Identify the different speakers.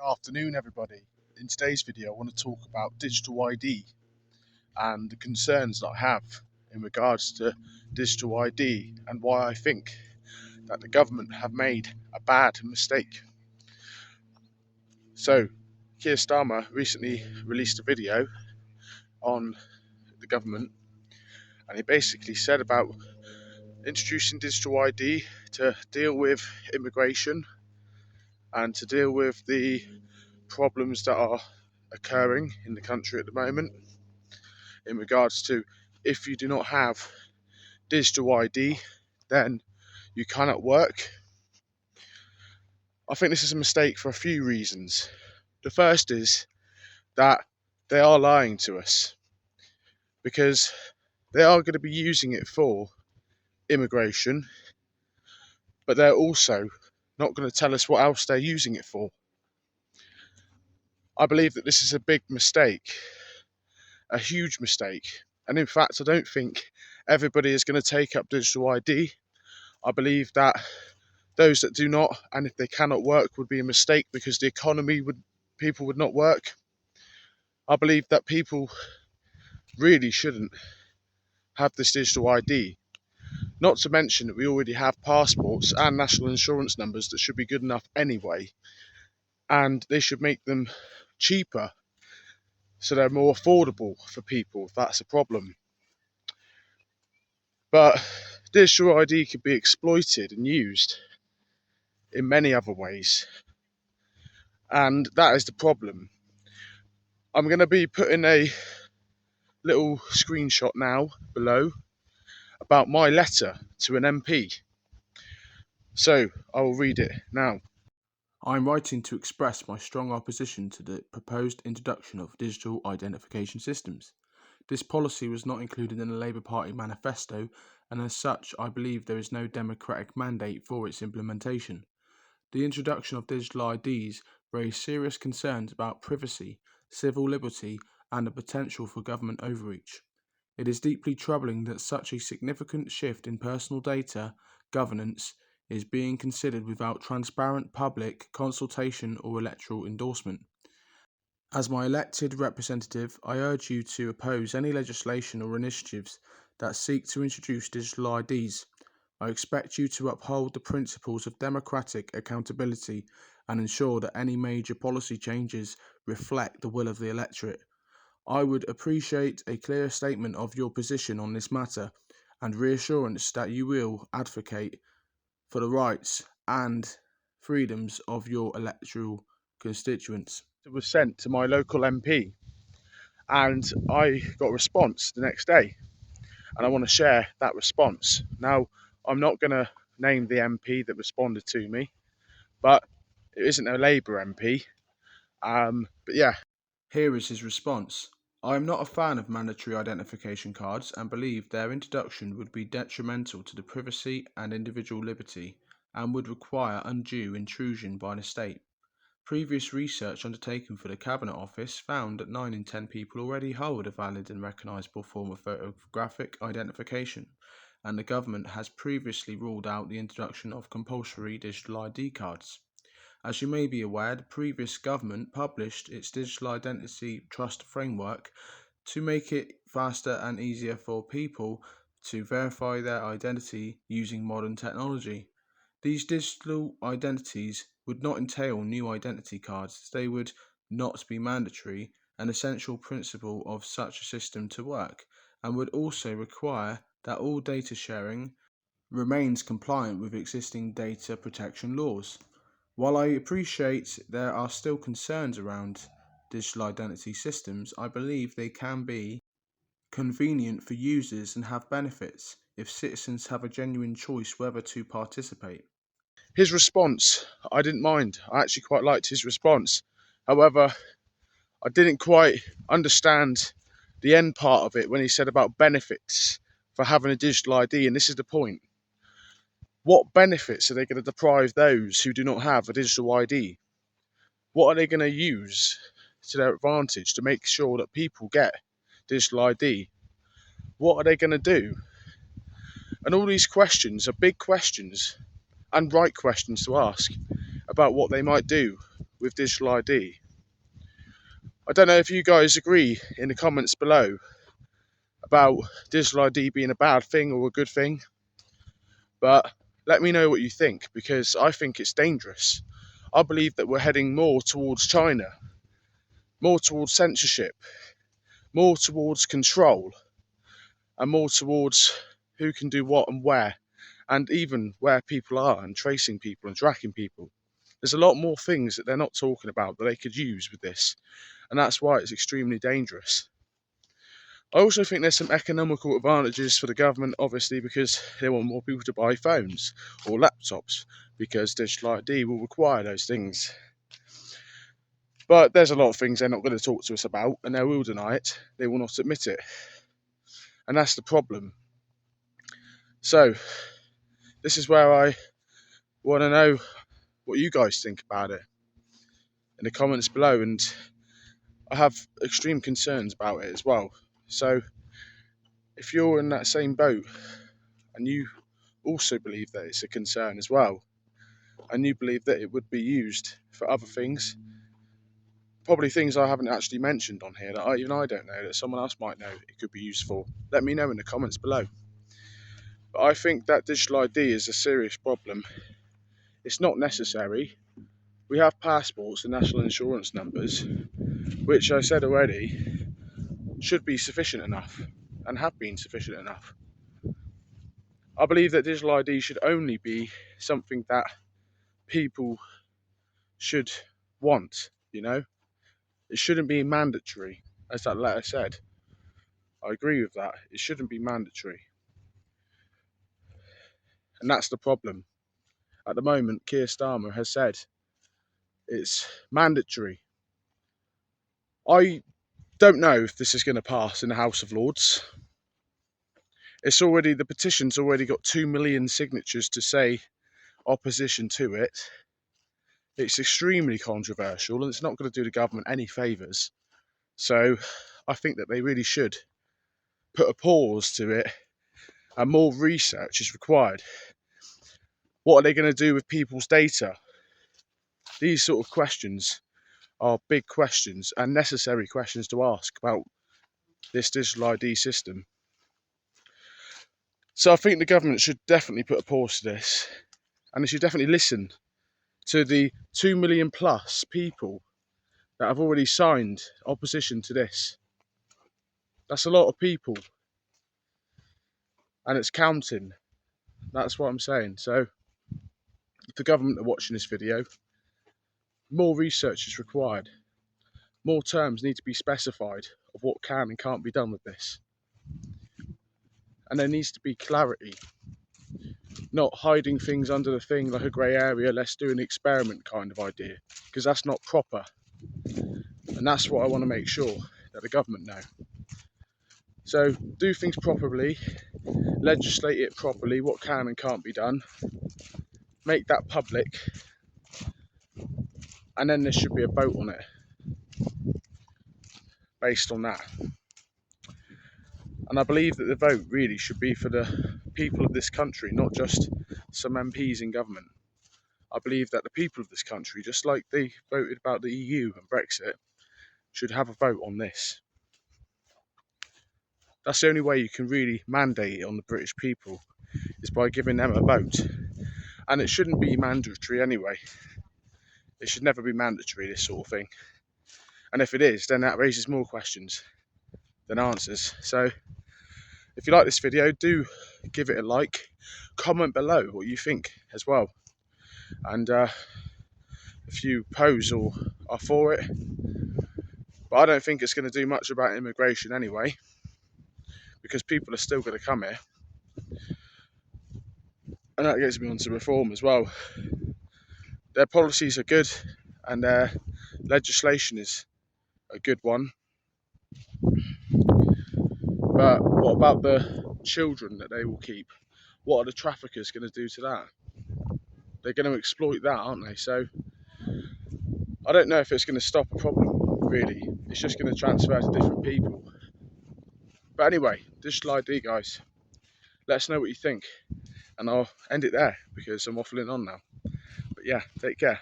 Speaker 1: Afternoon, everybody. In today's video, I want to talk about digital ID and the concerns that I have in regards to digital ID and why I think that the government have made a bad mistake. So, Keir Starmer recently released a video on the government, and he basically said about introducing digital ID to deal with immigration and to deal with the problems that are occurring in the country at the moment in regards to if you do not have digital ID, then you cannot work. I think this is a mistake for a few reasons. The first is that they are lying to us because they are going to be using it for immigration, but they're also not going to tell us what else they're using it for. I believe that this is a big mistake, a huge mistake. And in fact, I don't think everybody is going to take up digital ID. I believe that those that do not, and if they cannot work, would be a mistake because people would not work. I believe that people really shouldn't have this digital ID. Not to mention that we already have passports and national insurance numbers that should be good enough anyway, and they should make them cheaper so they're more affordable for people if that's a problem. But digital ID could be exploited and used in many other ways, and that is the problem. I'm going to be putting a little screenshot now below about my letter to an MP. So I will read it now.
Speaker 2: I'm writing to express my strong opposition to the proposed introduction of digital identification systems. This policy was not included in the Labour Party manifesto, and as such, I believe there is no democratic mandate for its implementation. The introduction of digital IDs raised serious concerns about privacy, civil liberty, and the potential for government overreach. It is deeply troubling that such a significant shift in personal data governance is being considered without transparent public consultation or electoral endorsement. As my elected representative, I urge you to oppose any legislation or initiatives that seek to introduce digital IDs. I expect you to uphold the principles of democratic accountability and ensure that any major policy changes reflect the will of the electorate. I would appreciate a clear statement of your position on this matter and reassurance that you will advocate for the rights and freedoms of your electoral constituents.
Speaker 1: It was sent to my local MP, and I got a response the next day, and I want to share that response. Now, I'm not going to name the MP that responded to me, but it isn't a Labour MP. But yeah.
Speaker 2: Here is his response. I am not a fan of mandatory identification cards and believe their introduction would be detrimental to the privacy and individual liberty and would require undue intrusion by the state. Previous research undertaken for the Cabinet Office found that 9 in 10 people already hold a valid and recognisable form of photographic identification, and the government has previously ruled out the introduction of compulsory digital ID cards. As you may be aware, the previous government published its Digital Identity Trust Framework to make it faster and easier for people to verify their identity using modern technology. These digital identities would not entail new identity cards. They would not be mandatory, an essential principle of such a system to work, and would also require that all data sharing remains compliant with existing data protection laws. While I appreciate there are still concerns around digital identity systems, I believe they can be convenient for users and have benefits if citizens have a genuine choice whether to participate.
Speaker 1: His response, I didn't mind. I actually quite liked his response. However, I didn't quite understand the end part of it when he said about benefits for having a digital ID, and this is the point. What benefits are they going to deprive those who do not have a digital ID? What are they going to use to their advantage to make sure that people get digital ID? What are they going to do? And all these questions are big questions and right questions to ask about what they might do with digital ID. I don't know if you guys agree in the comments below about digital ID being a bad thing or a good thing, but let me know what you think, because I think it's dangerous. I believe that we're heading more towards China, more towards censorship, more towards control, and more towards who can do what and where, and even where people are, and tracing people and tracking people. There's a lot more things that they're not talking about that they could use with this, and that's why it's extremely dangerous. I also think there's some economical advantages for the government, obviously, because they want more people to buy phones or laptops, because digital ID will require those things. But there's a lot of things they're not going to talk to us about, and they will deny it. They will not admit it. And that's the problem. So, this is where I want to know what you guys think about it in the comments below, and I have extreme concerns about it as well. So, if you're in that same boat and you also believe that it's a concern as well, and you believe that it would be used for other things, probably things I haven't actually mentioned on here that even I don't know, that someone else might know it could be used for, let me know in the comments below. But I think that digital ID is a serious problem. It's not necessary. We have passports and national insurance numbers, which I said already should be sufficient enough and have been sufficient enough. I believe that digital ID should only be something that people should want, It shouldn't be mandatory, as that letter said. I agree with that. It shouldn't be mandatory. And that's the problem. At the moment, Keir Starmer has said it's mandatory. I don't know if this is going to pass in the House of Lords. The petition's already got 2 million signatures to say opposition to it. It's extremely controversial, and it's not going to do the government any favours. So I think that they really should put a pause to it, and more research is required. What are they going to do with people's data? These sort of questions are big questions and necessary questions to ask about this digital ID system. So I think the government should definitely put a pause to this, and they should definitely listen to the 2 million plus people that have already signed opposition to this. That's a lot of people, and it's counting. That's what I'm saying. So if the government are watching this video, more research is required. More terms need to be specified of what can and can't be done with this. And there needs to be clarity, not hiding things under the thing like a grey area, let's do an experiment kind of idea, because that's not proper. And that's what I want to make sure that the government know. So do things properly, legislate it properly, what can and can't be done, make that public, and then there should be a vote on it based on that. And I believe that the vote really should be for the people of this country, not just some MPs in government. I believe that the people of this country, just like they voted about the EU and Brexit, should have a vote on this. That's the only way you can really mandate it on the British people, is by giving them a vote. And it shouldn't be mandatory anyway. It should never be mandatory, this sort of thing. And if it is, then that raises more questions than answers. So if you like this video, do give it a like. Comment below what you think as well. And if you oppose or are for it. But I don't think it's going to do much about immigration anyway, because people are still going to come here. And that gets me on to reform as well. Their policies are good, and their legislation is a good one. But what about the children that they will keep? What are the traffickers going to do to that? They're going to exploit that, aren't they? So I don't know if it's going to stop a problem, really. It's just going to transfer to different people. But anyway, digital ID, guys. Let us know what you think. And I'll end it there, because I'm waffling on now. But yeah, take care.